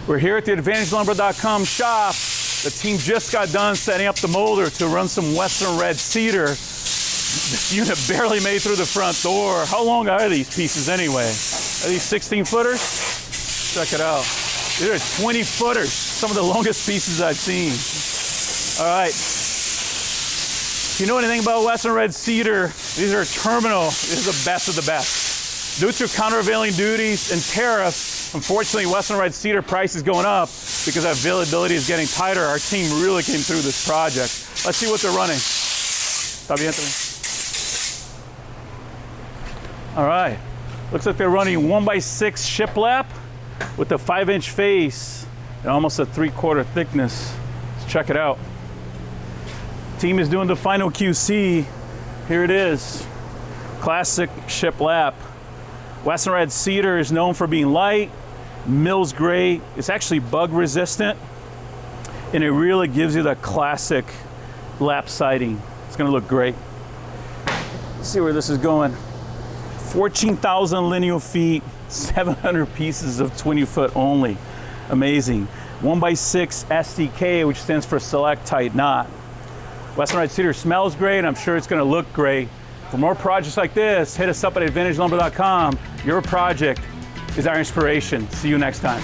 We're here at the AdvantageLumber.com shop. The team just got done setting up the molder to run some Western Red Cedar. This unit barely made through the front door. How long are these pieces anyway? Are these 16 footers? Check it out. These are 20 footers. Some of the longest pieces I've seen. All right. If you know anything about Western Red Cedar, these are terminal. This is the best of the best. Due to countervailing duties and tariffs, unfortunately, Western Red Cedar price is going up because availability is getting tighter. Our team really came through this project. Let's see what they're running. Está bien, Anthony? All right. Looks like they're running 1x6 shiplap with a 5-inch face and almost a 3/4 thickness. Let's check it out. Team is doing the final QC. Here it is. Classic shiplap. Western Red Cedar is known for being light, mills great. It's actually bug resistant, and it really gives you that classic lap siding. It's gonna look great. Let's see where this is going. 14,000 lineal feet, 700 pieces of 20-foot only. Amazing. 1x6 SDK, which stands for Select Tight Knot. Western Red Cedar smells great, and I'm sure it's gonna look great. For more projects like this, hit us up at AdvantageLumber.com. Your project is our inspiration. See you next time.